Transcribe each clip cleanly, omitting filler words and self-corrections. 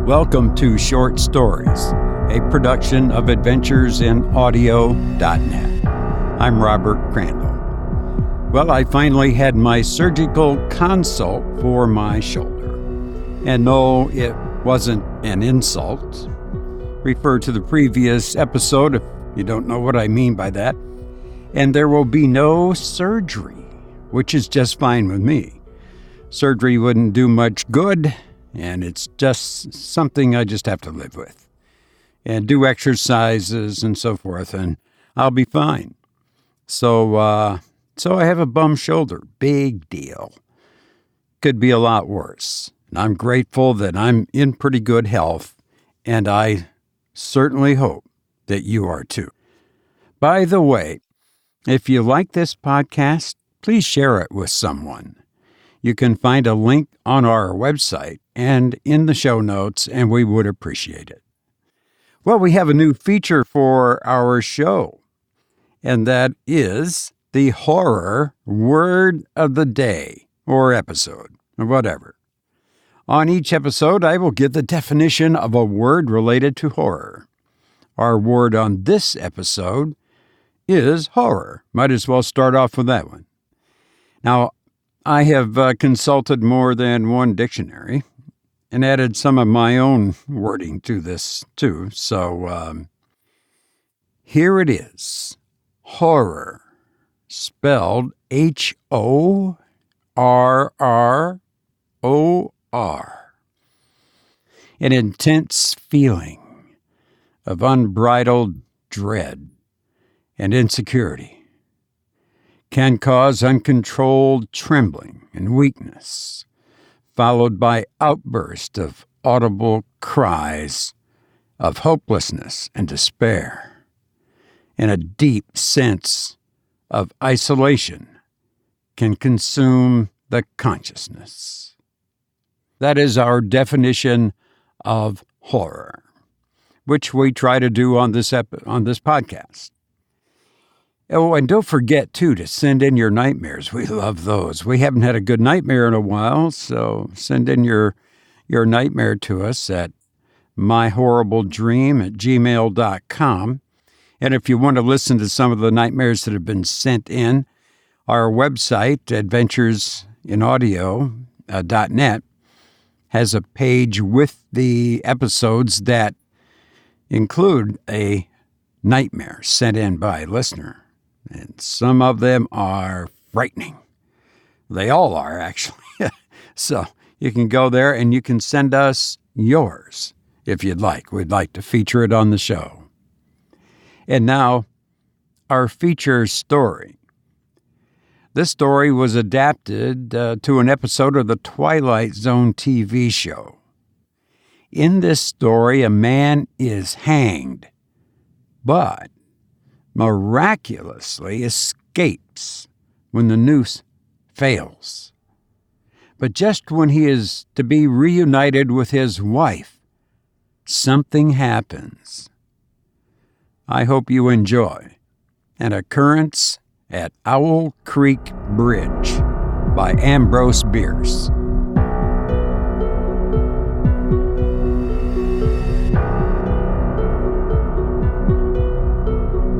Welcome to Short Stories, a production of AdventuresInAudio.net. I'm Robert Crandall. Well, I finally had my surgical consult for my shoulder. And no, it wasn't an insult. Refer to the previous episode if you don't know what I mean by that. And there will be no surgery, which is just fine with me. Surgery wouldn't do much good, and it's just something I just have to live with. And do exercises and so forth, and I'll be fine. So I have a bum shoulder. Big deal. Could be a lot worse. And I'm grateful that I'm in pretty good health, and I certainly hope that you are too. By the way, if you like this podcast, please share it with someone. You can find a link on our website and in the show notes, and we would appreciate it. Well, we have a new feature for our show, and that is the horror word of the day, or episode, or whatever. On each episode, I will give the definition of a word related to horror. Our word on this episode is horror. Might as well start off with that one. Now, I have consulted more than one dictionary and added some of my own wording to this too. So here it is. Horror, spelled Horror. An intense feeling of unbridled dread and insecurity. Can cause uncontrolled trembling and weakness, followed by outbursts of audible cries of hopelessness and despair, and a deep sense of isolation can consume the consciousness. That is our definition of horror, which we try to do on this podcast. Oh, and don't forget, too, to send in your nightmares. We love those. We haven't had a good nightmare in a while, so send in your nightmare to us at myhorribledream@gmail.com. And if you want to listen to some of the nightmares that have been sent in, our website, AdventuresInAudio.net, has a page with the episodes that include a nightmare sent in by a listener. And some of them are frightening. They all are, actually. So you can go there and you can send us yours if you'd like. We'd like to feature it on the show. And now, our feature story. This story was adapted to an episode of the Twilight Zone TV show. In this story, a man is hanged, but miraculously escapes when the noose fails. But just when he is to be reunited with his wife, something happens. I hope you enjoy An Occurrence at Owl Creek Bridge by Ambrose Bierce.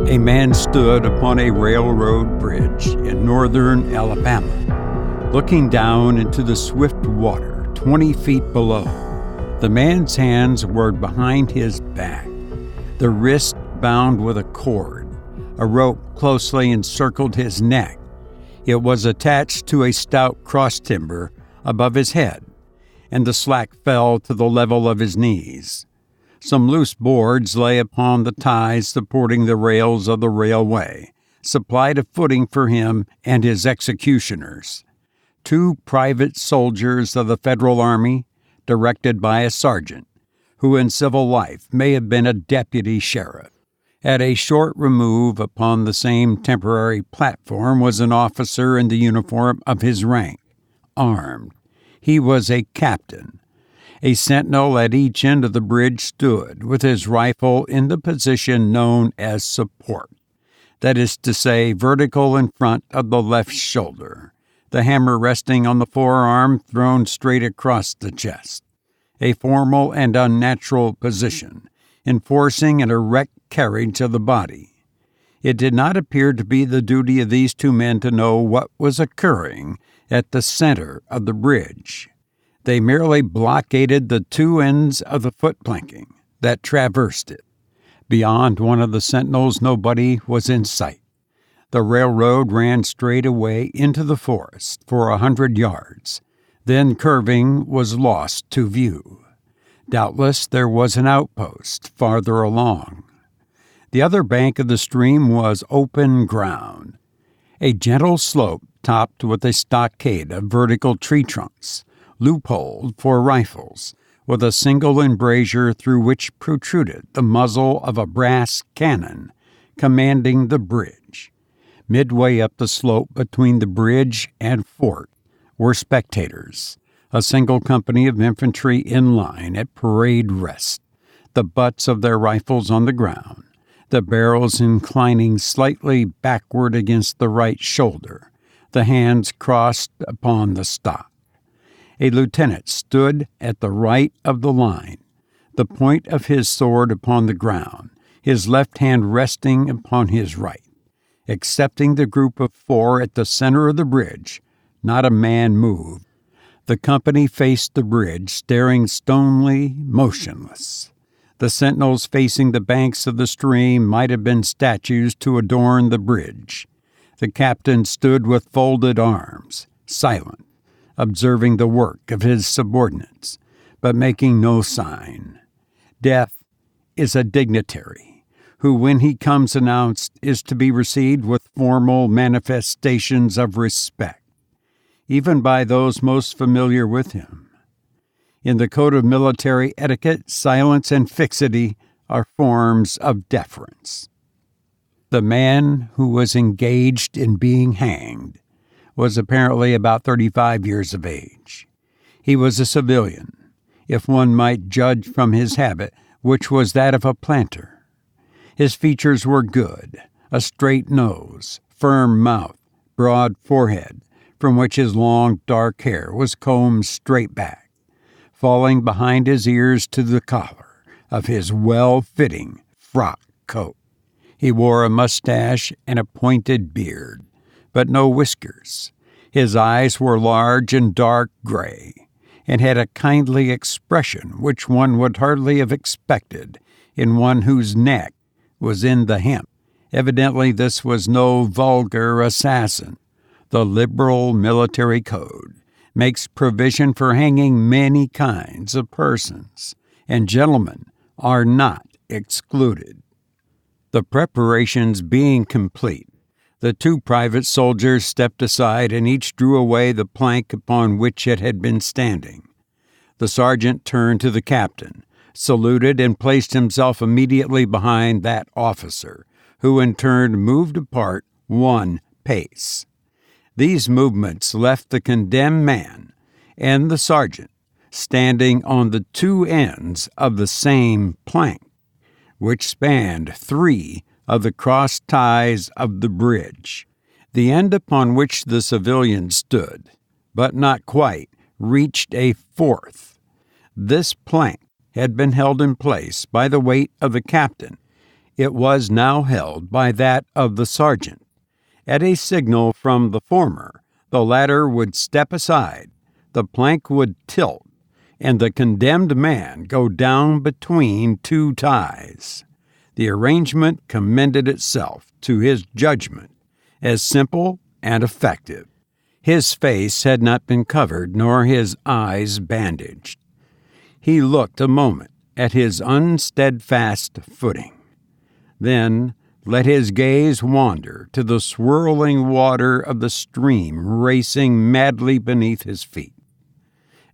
A man stood upon a railroad bridge in northern Alabama, looking down into the swift water 20 feet below. The man's hands were behind his back, the wrist bound with a cord. A rope closely encircled his neck. It was attached to a stout cross timber above his head, and the slack fell to the level of his knees. Some loose boards lay upon the ties supporting the rails of the railway, supplied a footing for him and his executioners. 2 private soldiers of the Federal Army, directed by a sergeant, who in civil life may have been a deputy sheriff. At a short remove upon the same temporary platform was an officer in the uniform of his rank, armed. He was a captain. A sentinel at each end of the bridge stood, with his rifle in the position known as support, that is to say, vertical in front of the left shoulder, the hammer resting on the forearm thrown straight across the chest. a formal and unnatural position, enforcing an erect carriage of the body. It did not appear to be the duty of these two men to know what was occurring at the center of the bridge. They merely blockaded the two ends of the foot planking that traversed it. Beyond one of the sentinels, nobody was in sight. The railroad ran straight away into the forest for 100 yards, then curving was lost to view. Doubtless there was an outpost farther along. The other bank of the stream was open ground, a gentle slope topped with a stockade of vertical tree trunks, loopholed for rifles, with a single embrasure through which protruded the muzzle of a brass cannon commanding the bridge. Midway up the slope between the bridge and fort were spectators, a single company of infantry in line at parade rest, the butts of their rifles on the ground, the barrels inclining slightly backward against the right shoulder, the hands crossed upon the stock. A lieutenant stood at the right of the line, the point of his sword upon the ground, his left hand resting upon his right. Excepting the group of four at the center of the bridge, not a man moved. The company faced the bridge, staring stonily motionless. The sentinels facing the banks of the stream might have been statues to adorn the bridge. The captain stood with folded arms, silent, observing the work of his subordinates, but making no sign. Death is a dignitary, who, when he comes announced, is to be received with formal manifestations of respect, even by those most familiar with him. In the code of military etiquette, silence and fixity are forms of deference. The man who was engaged in being hanged was apparently about 35 years of age. He was a civilian, if one might judge from his habit, which was that of a planter. His features were good, a straight nose, firm mouth, broad forehead, from which his long dark hair was combed straight back, falling behind his ears to the collar of his well-fitting frock coat. He wore a mustache and a pointed beard, but no whiskers. His eyes were large and dark gray, and had a kindly expression which one would hardly have expected in one whose neck was in the hemp. Evidently this was no vulgar assassin. The liberal military code makes provision for hanging many kinds of persons, and gentlemen are not excluded. The preparations being complete, the two private soldiers stepped aside and each drew away the plank upon which it had been standing. The sergeant turned to the captain, saluted, and placed himself immediately behind that officer, who in turn moved apart 1 pace. These movements left the condemned man and the sergeant standing on the two ends of the same plank, which spanned 3 of the cross ties of the bridge. The end upon which the civilian stood, but not quite, reached a 4th. This plank had been held in place by the weight of the captain. It was now held by that of the sergeant. At a signal from the former, the latter would step aside, the plank would tilt, and the condemned man go down between 2 ties. The arrangement commended itself to his judgment as simple and effective. His face had not been covered, nor his eyes bandaged. He looked a moment at his unsteadfast footing, then let his gaze wander to the swirling water of the stream racing madly beneath his feet.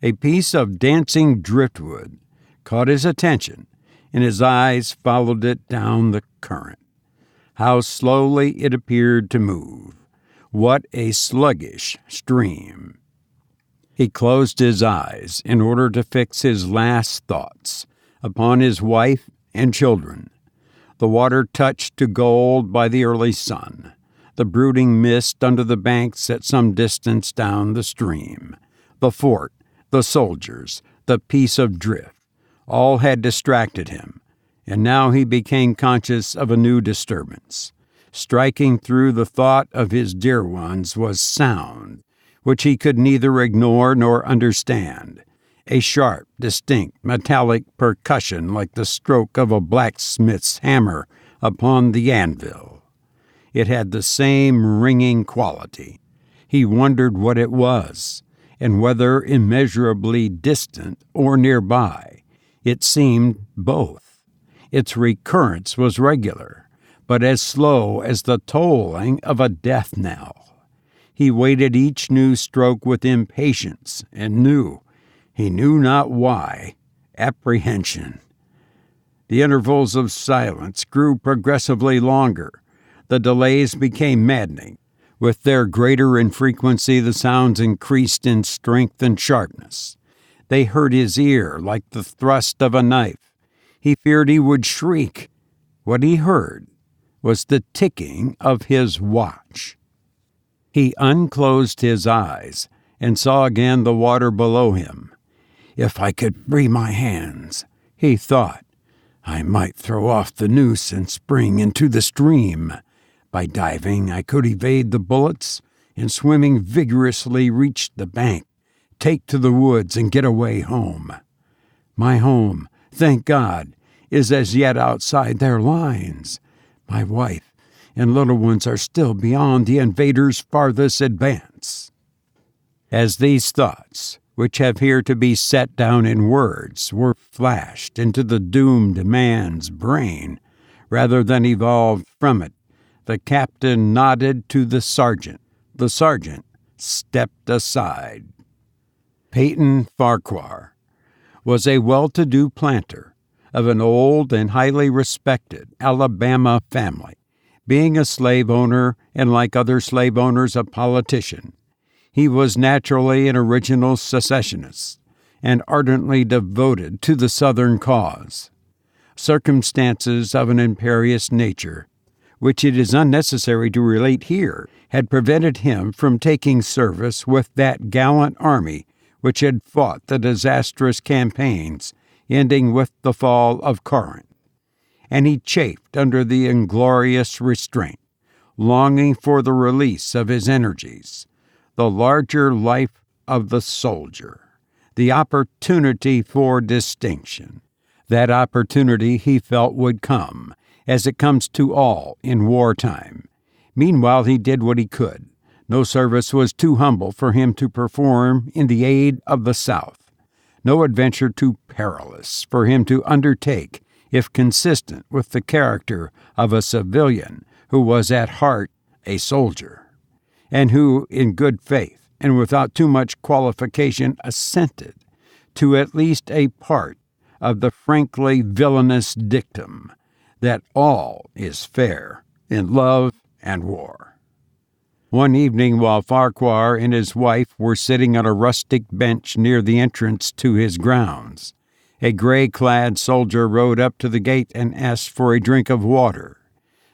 A piece of dancing driftwood caught his attention, and his eyes followed it down the current. How slowly it appeared to move! What a sluggish stream! He closed his eyes in order to fix his last thoughts upon his wife and children. The water touched to gold by the early sun, the brooding mist under the banks at some distance down the stream, the fort, the soldiers, the piece of drift. All had distracted him, and now he became conscious of a new disturbance. Striking through the thought of his dear ones was sound, which he could neither ignore nor understand. A sharp, distinct, metallic percussion like the stroke of a blacksmith's hammer upon the anvil. It had the same ringing quality. He wondered what it was, and whether immeasurably distant or nearby. It seemed both. Its recurrence was regular, but as slow as the tolling of a death knell. He waited each new stroke with impatience and he knew not why, apprehension. The intervals of silence grew progressively longer. The delays became maddening. With their greater infrequency, the sounds increased in strength and sharpness. They hurt his ear like the thrust of a knife. He feared he would shriek. What he heard was the ticking of his watch. He unclosed his eyes and saw again the water below him. If I could free my hands, he thought, I might throw off the noose and spring into the stream. By diving, I could evade the bullets, and swimming vigorously reach the bank, take to the woods, and get away home. My home, thank God, is as yet outside their lines. My wife and little ones are still beyond the invaders' farthest advance. As these thoughts, which have here to be set down in words, were flashed into the doomed man's brain, rather than evolved from it, the captain nodded to the sergeant. The sergeant stepped aside. Peyton Farquhar was a well-to-do planter of an old and highly respected Alabama family. Being a slave owner and, like other slave owners, a politician, he was naturally an original secessionist and ardently devoted to the Southern cause. Circumstances of an imperious nature, which it is unnecessary to relate here, had prevented him from taking service with that gallant army which had fought the disastrous campaigns ending with the fall of Corinth, and he chafed under the inglorious restraint, longing for the release of his energies, the larger life of the soldier, the opportunity for distinction. That opportunity he felt would come, as it comes to all in wartime. Meanwhile he did what he could. No service was too humble for him to perform in the aid of the South, no adventure too perilous for him to undertake if consistent with the character of a civilian who was at heart a soldier, and who, in good faith and without too much qualification, assented to at least a part of the frankly villainous dictum that all is fair in love and war. One evening, while Farquhar and his wife were sitting on a rustic bench near the entrance to his grounds, a gray-clad soldier rode up to the gate and asked for a drink of water.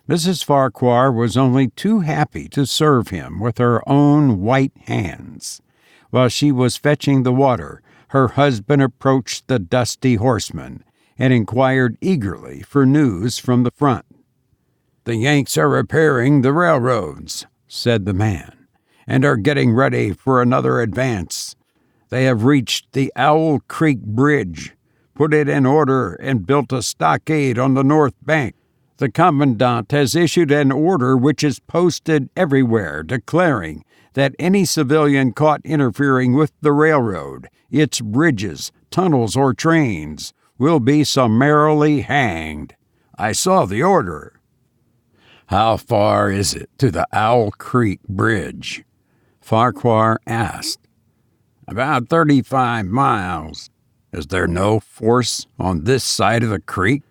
Mrs. Farquhar was only too happy to serve him with her own white hands. While she was fetching the water, her husband approached the dusty horseman and inquired eagerly for news from the front. "The Yanks are repairing the railroads," said the man, "and are getting ready for another advance. They have reached the Owl Creek Bridge, put it in order, and built a stockade on the north bank. The commandant has issued an order which is posted everywhere, declaring that any civilian caught interfering with the railroad, its bridges, tunnels, or trains will be summarily hanged. I saw the order." "How far is it to the Owl Creek Bridge?" Farquhar asked. "About 35 miles. Is there no force on this side of the creek?"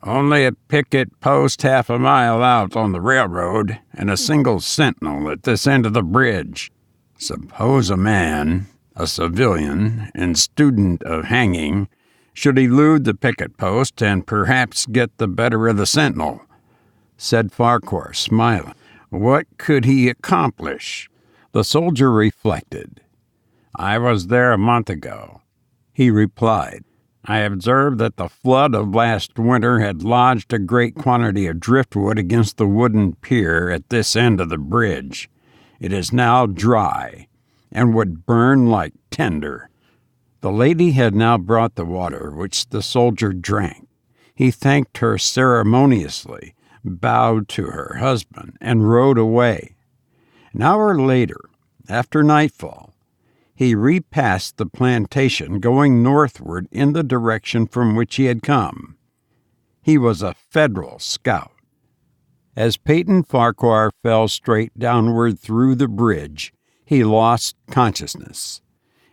"Only a picket post half a mile out on the railroad and a single sentinel at this end of the bridge. Suppose a man, a civilian and student of hanging, should elude the picket post and perhaps get the better of the sentinel," said Farquhar, smiling. "What could he accomplish?" The soldier reflected. "I was there a month ago. He replied, "I observed that the flood of last winter had lodged a great quantity of driftwood against the wooden pier at this end of the bridge. It is now dry, and would burn like tinder." The lady had now brought the water, which the soldier drank. He thanked her ceremoniously, bowed to her husband, and rode away. An hour later, after nightfall, he repassed the plantation, going northward in the direction from which he had come. He was a Federal scout. As Peyton Farquhar fell straight downward through the bridge, he lost consciousness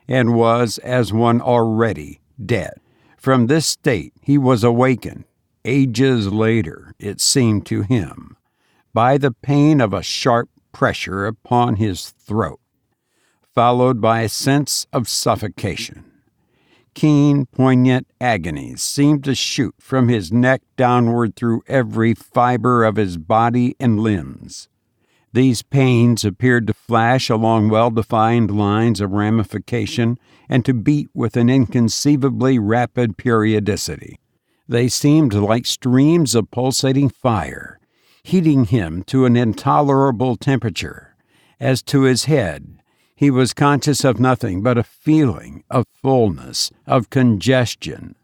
and was as one already dead. From this state he was awakened, ages later, it seemed to him, by the pain of a sharp pressure upon his throat, followed by a sense of suffocation. Keen, poignant agonies seemed to shoot from his neck downward through every fiber of his body and limbs. These pains appeared to flash along well-defined lines of ramification and to beat with an inconceivably rapid periodicity. They seemed like streams of pulsating fire, heating him to an intolerable temperature. As to his head, he was conscious of nothing but a feeling of fullness, of congestion.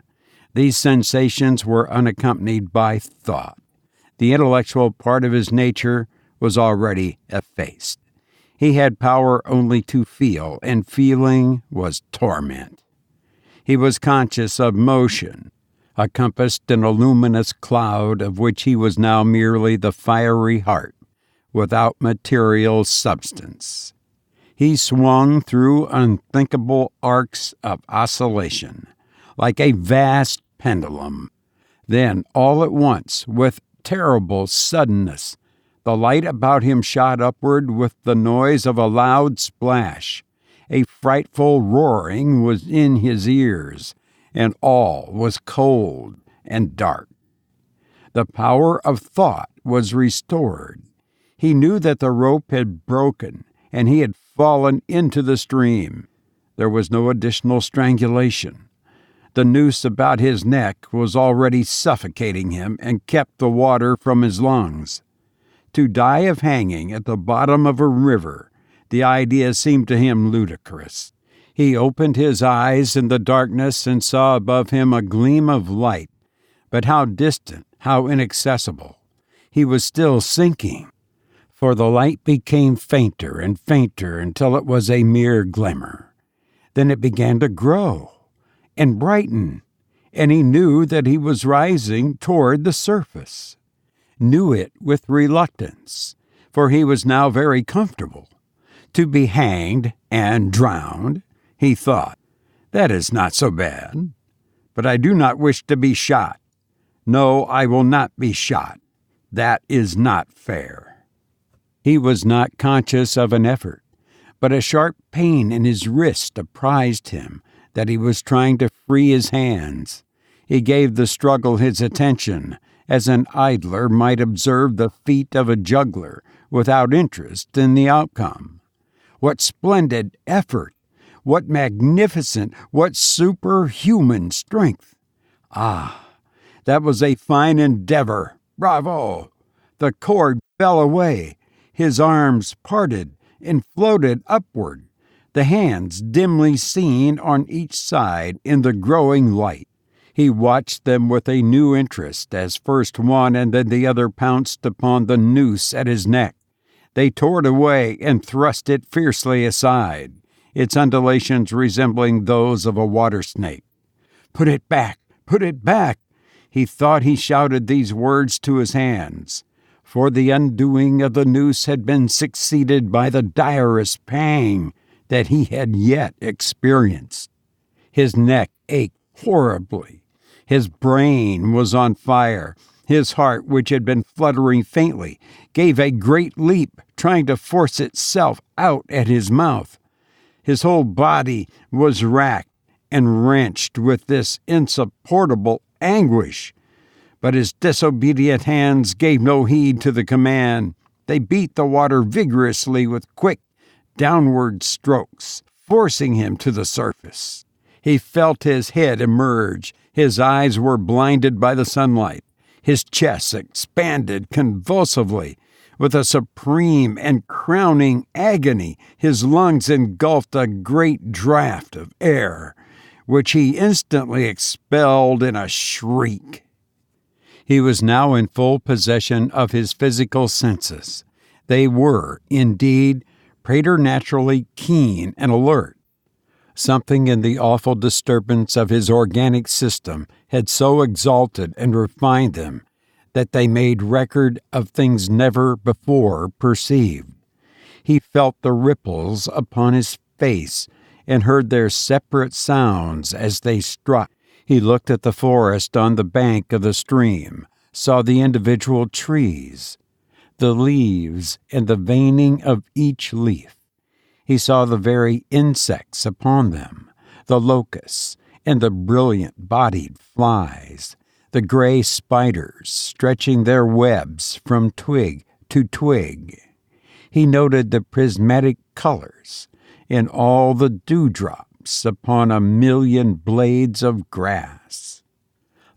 These sensations were unaccompanied by thought. The intellectual part of his nature was already effaced. He had power only to feel, and feeling was torment. He was conscious of motion, encompassed in a luminous cloud of which he was now merely the fiery heart, without material substance. He swung through unthinkable arcs of oscillation, like a vast pendulum. Then, all at once, with terrible suddenness, the light about him shot upward with the noise of a loud splash. A frightful roaring was in his ears, and all was cold and dark. The power of thought was restored. He knew that the rope had broken, and he had fallen into the stream. There was no additional strangulation. The noose about his neck was already suffocating him and kept the water from his lungs. To die of hanging at the bottom of a river, the idea seemed to him ludicrous. He opened his eyes in the darkness and saw above him a gleam of light, but how distant, how inaccessible. He was still sinking, for the light became fainter and fainter until it was a mere glimmer. Then it began to grow and brighten, and he knew that he was rising toward the surface. Knew it with reluctance, for he was now very comfortable. To be hanged and drowned, he thought, that is not so bad. But I do not wish to be shot. No, I will not be shot. That is not fair. He was not conscious of an effort, but a sharp pain in his wrist apprised him that he was trying to free his hands. He gave the struggle his attention, as an idler might observe the feat of a juggler, without interest in the outcome. What splendid effort! What magnificent, what superhuman strength! Ah, that was a fine endeavor! Bravo! The cord fell away. His arms parted and floated upward, the hands dimly seen on each side in the growing light. He watched them with a new interest as first one and then the other pounced upon the noose at his neck. They tore it away and thrust it fiercely aside, its undulations resembling those of a water snake. "Put it back! Put it back!" He thought he shouted these words to his hands, for the undoing of the noose had been succeeded by the direst pang that he had yet experienced. His neck ached horribly. His brain was on fire. His heart, which had been fluttering faintly, gave a great leap, trying to force itself out at his mouth. His whole body was racked and wrenched with this insupportable anguish. But his disobedient hands gave no heed to the command. They beat the water vigorously with quick, downward strokes, forcing him to the surface. He felt his head emerge. His eyes were blinded by the sunlight. His chest expanded convulsively. With a supreme and crowning agony, his lungs engulfed a great draught of air, which he instantly expelled in a shriek. He was now in full possession of his physical senses. They were, indeed, preternaturally keen and alert. Something in the awful disturbance of his organic system had so exalted and refined them that they made record of things never before perceived. He felt the ripples upon his face and heard their separate sounds as they struck. He looked at the forest on the bank of the stream, saw the individual trees, the leaves, and the veining of each leaf. He saw the very insects upon them, the locusts, and the brilliant-bodied flies, the gray spiders stretching their webs from twig to twig. He noted the prismatic colors in all the dewdrops upon a million blades of grass,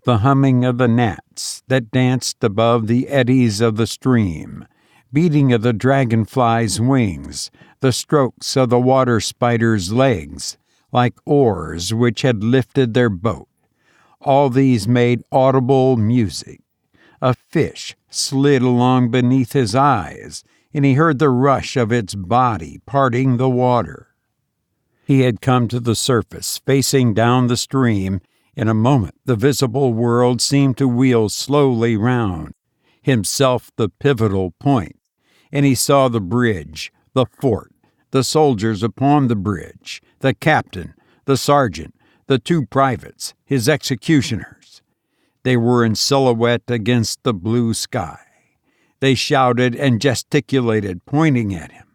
the humming of the gnats that danced above the eddies of the stream, beating of the dragonfly's wings, the strokes of the water spider's legs, like oars which had lifted their boat. All these made audible music. A fish slid along beneath his eyes, and he heard the rush of its body parting the water. He had come to the surface, facing down the stream. In a moment, the visible world seemed to wheel slowly round, himself the pivotal point, and he saw the bridge, the fort, the soldiers upon the bridge, the captain, the sergeant, the two privates, his executioners. They were in silhouette against the blue sky. They shouted and gesticulated, pointing at him.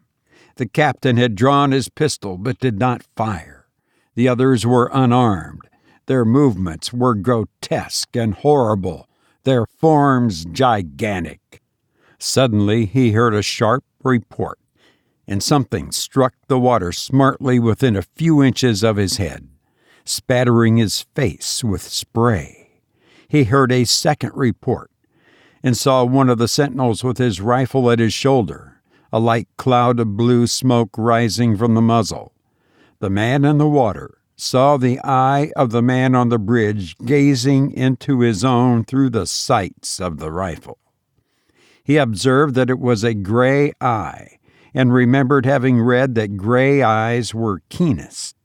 The captain had drawn his pistol but did not fire. The others were unarmed. Their movements were grotesque and horrible, their forms gigantic. Suddenly he heard a sharp report, and something struck the water smartly within a few inches of his head, spattering his face with spray. He heard a second report and saw one of the sentinels with his rifle at his shoulder, a light cloud of blue smoke rising from the muzzle. The man in the water saw the eye of the man on the bridge gazing into his own through the sights of the rifle. He observed that it was a gray eye, and remembered having read that gray eyes were keenest,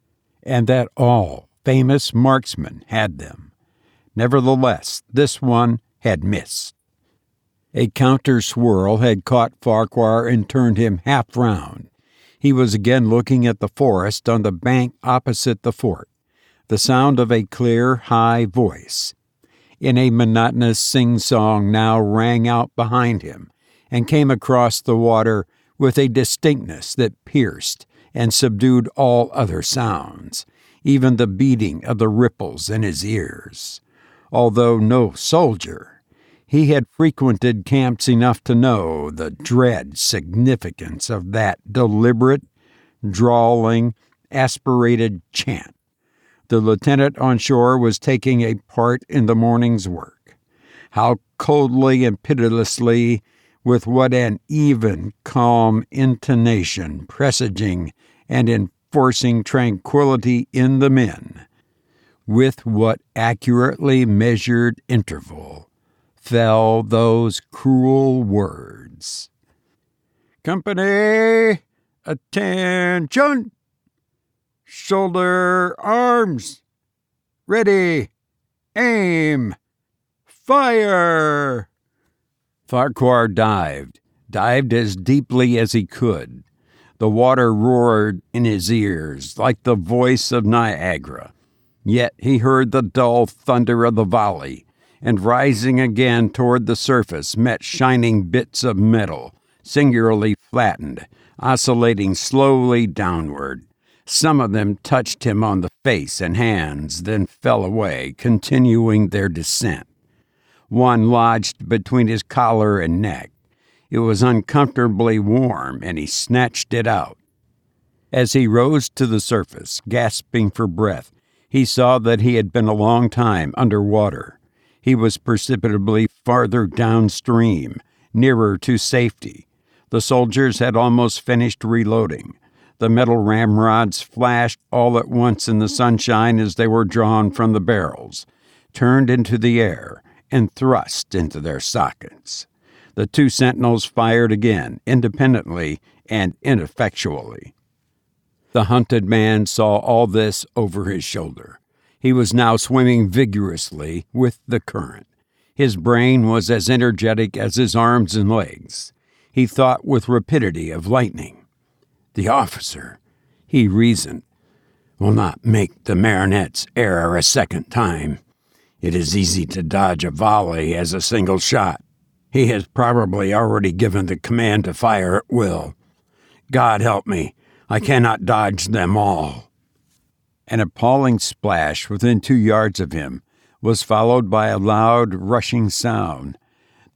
and that all famous marksmen had them. Nevertheless, this one had missed. A counter-swirl had caught Farquhar and turned him half round. He was again looking at the forest on the bank opposite the fort. The sound of a clear, high voice in a monotonous sing-song now rang out behind him and came across the water with a distinctness that pierced and subdued all other sounds, even the beating of the ripples in his ears. Although no soldier, he had frequented camps enough to know the dread significance of that deliberate, drawling, aspirated chant. The lieutenant on shore was taking a part in the morning's work. How coldly and pitilessly, with what an even, calm intonation, presaging and enforcing tranquility in the men, with what accurately measured interval fell those cruel words. "Company, attention! Shoulder arms! Ready! Aim! Fire!" Farquhar dived as deeply as he could. The water roared in his ears like the voice of Niagara. Yet he heard the dull thunder of the volley, and rising again toward the surface met shining bits of metal, singularly flattened, oscillating slowly downward. Some of them touched him on the face and hands, then fell away, continuing their descent. One lodged between his collar and neck. It was uncomfortably warm, and he snatched it out. As he rose to the surface, gasping for breath, He saw that he had been a long time underwater. He was perceptibly farther downstream, nearer to safety. The soldiers had almost finished reloading. The metal ramrods flashed all at once in the sunshine as they were drawn from the barrels, turned into the air, and thrust into their sockets. The two sentinels fired again, independently and ineffectually. The hunted man saw all this over his shoulder. He was now swimming vigorously with the current. His brain was as energetic as his arms and legs. He thought with rapidity of lightning. The officer, he reasoned, will not make the marionette's error a second time. It is easy to dodge a volley as a single shot. He has probably already given the command to fire at will. God help me, I cannot dodge them all. An appalling splash within 2 yards of him was followed by a loud, rushing sound.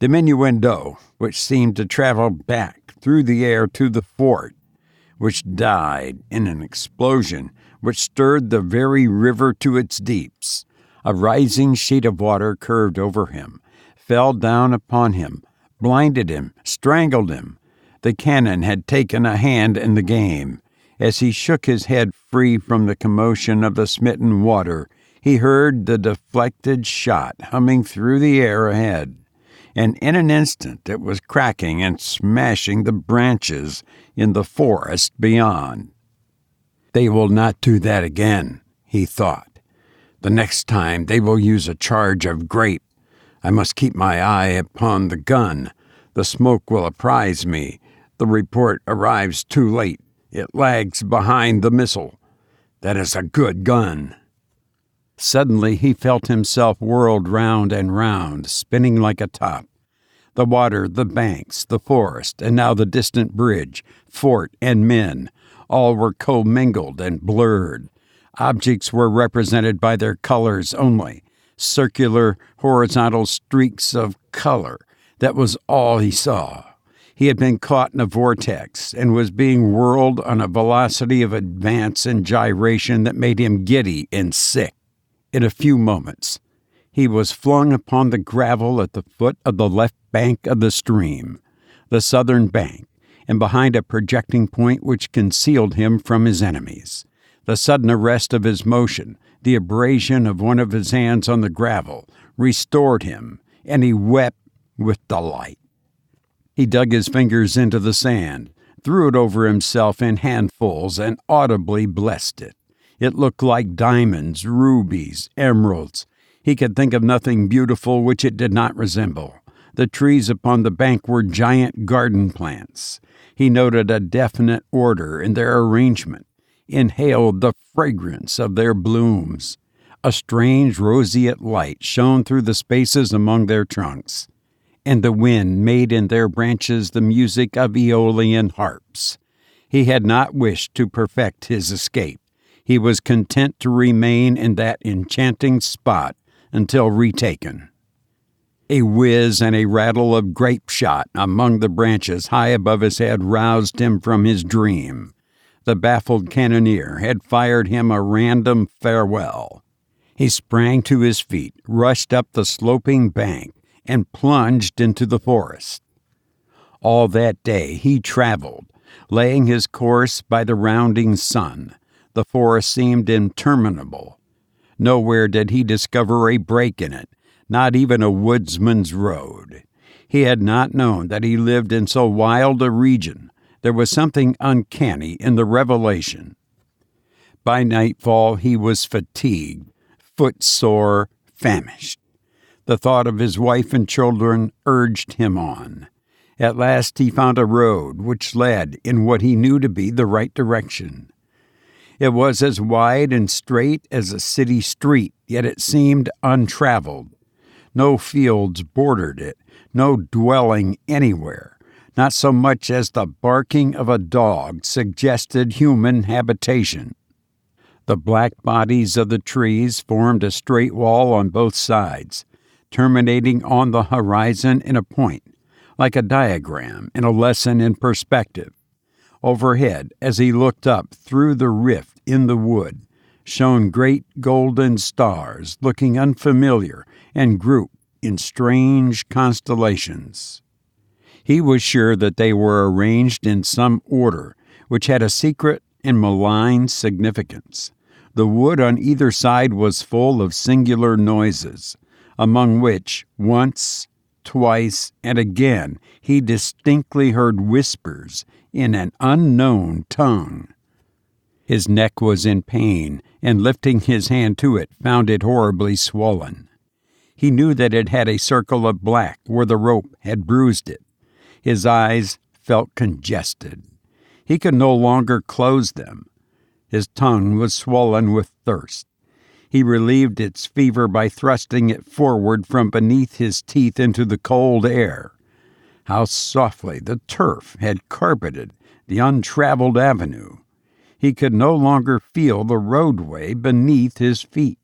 Diminuendo, which seemed to travel back through the air to the fort, which died in an explosion which stirred the very river to its deeps. A rising sheet of water curved over him, fell down upon him, blinded him, strangled him. The cannon had taken a hand in the game. As he shook his head free from the commotion of the smitten water, he heard the deflected shot humming through the air ahead, and in an instant it was cracking and smashing the branches in the forest beyond. They will not do that again, he thought. The next time they will use a charge of grape. I must keep my eye upon the gun. The smoke will apprise me. The report arrives too late. It lags behind the missile. That is a good gun. Suddenly he felt himself whirled round and round, spinning like a top. The water, the banks, the forest, and now the distant bridge, fort, and men, all were commingled and blurred. Objects were represented by their colors only, circular, horizontal streaks of color. That was all he saw. He had been caught in a vortex and was being whirled on a velocity of advance and gyration that made him giddy and sick. In a few moments, he was flung upon the gravel at the foot of the left bank of the stream, the southern bank, and behind a projecting point which concealed him from his enemies. The sudden arrest of his motion, the abrasion of one of his hands on the gravel, restored him, and he wept with delight. He dug his fingers into the sand, threw it over himself in handfuls, and audibly blessed it. It looked like diamonds, rubies, emeralds. He could think of nothing beautiful which it did not resemble. The trees upon the bank were giant garden plants. He noted a definite order in their arrangement, inhaled the fragrance of their blooms. A strange roseate light shone through the spaces among their trunks, and the wind made in their branches the music of Aeolian harps. He had not wished to perfect his escape. He was content to remain in that enchanting spot until retaken. A whiz and a rattle of grape shot among the branches high above his head roused him from his dream. The baffled cannoneer had fired him a random farewell. He sprang to his feet, rushed up the sloping bank, and plunged into the forest. All that day he traveled, laying his course by the rounding sun. The forest seemed interminable. Nowhere did he discover a break in it, not even a woodsman's road. He had not known that he lived in so wild a region. There was something uncanny in the revelation. By nightfall he was fatigued, footsore, famished. The thought of his wife and children urged him on. At last he found a road which led in what he knew to be the right direction. It was as wide and straight as a city street, yet it seemed untraveled. No fields bordered it, no dwelling anywhere. Not so much as the barking of a dog suggested human habitation. The black bodies of the trees formed a straight wall on both sides, terminating on the horizon in a point, like a diagram in a lesson in perspective. Overhead, as he looked up through the rift in the wood, shone great golden stars looking unfamiliar and grouped in strange constellations. He was sure that they were arranged in some order which had a secret and malign significance. The wood on either side was full of singular noises, among which, once, twice, and again, he distinctly heard whispers in an unknown tongue. His neck was in pain, and lifting his hand to it, found it horribly swollen. He knew that it had a circle of black where the rope had bruised it. His eyes felt congested. He could no longer close them. His tongue was swollen with thirst. He relieved its fever by thrusting it forward from beneath his teeth into the cold air. How softly the turf had carpeted the untraveled avenue. He could no longer feel the roadway beneath his feet.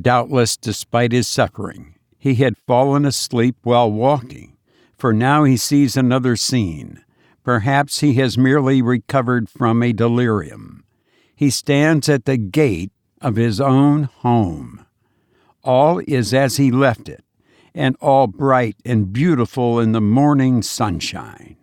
Doubtless, despite his suffering, he had fallen asleep while walking, for now he sees another scene. Perhaps he has merely recovered from a delirium. He stands at the gate of his own home. All is as he left it, and all bright and beautiful in the morning sunshine.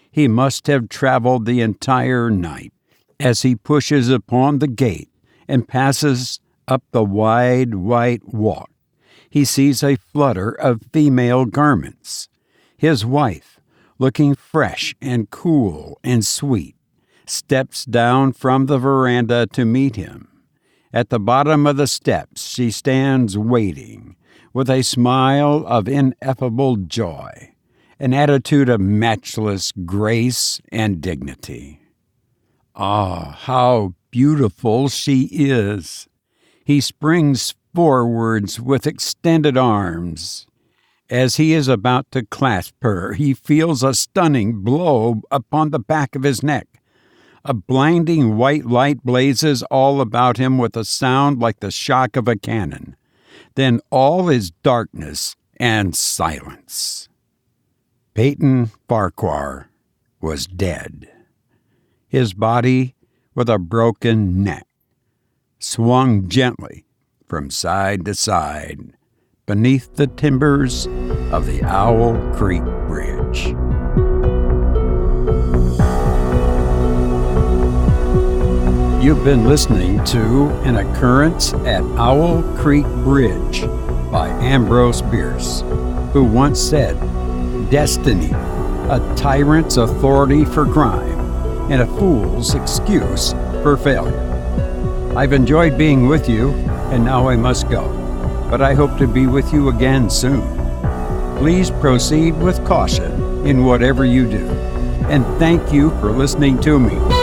He must have traveled the entire night. As he pushes upon the gate and passes up the wide, white walk, he sees a flutter of female garments. His wife, looking fresh and cool and sweet, steps down from the veranda to meet him. At the bottom of the steps she stands waiting, with a smile of ineffable joy, an attitude of matchless grace and dignity. Ah, how beautiful she is! He springs forwards with extended arms. As he is about to clasp her, he feels a stunning blow upon the back of his neck. A blinding white light blazes all about him with a sound like the shock of a cannon. Then all is darkness and silence. Peyton Farquhar was dead. His body, with a broken neck, swung gently from side to side beneath the timbers of the Owl Creek Bridge. You've been listening to An Occurrence at Owl Creek Bridge by Ambrose Bierce, who once said, "Destiny, a tyrant's authority for crime, and a fool's excuse for failure." I've enjoyed being with you, and now I must go, but I hope to be with you again soon. Please proceed with caution in whatever you do, and thank you for listening to me.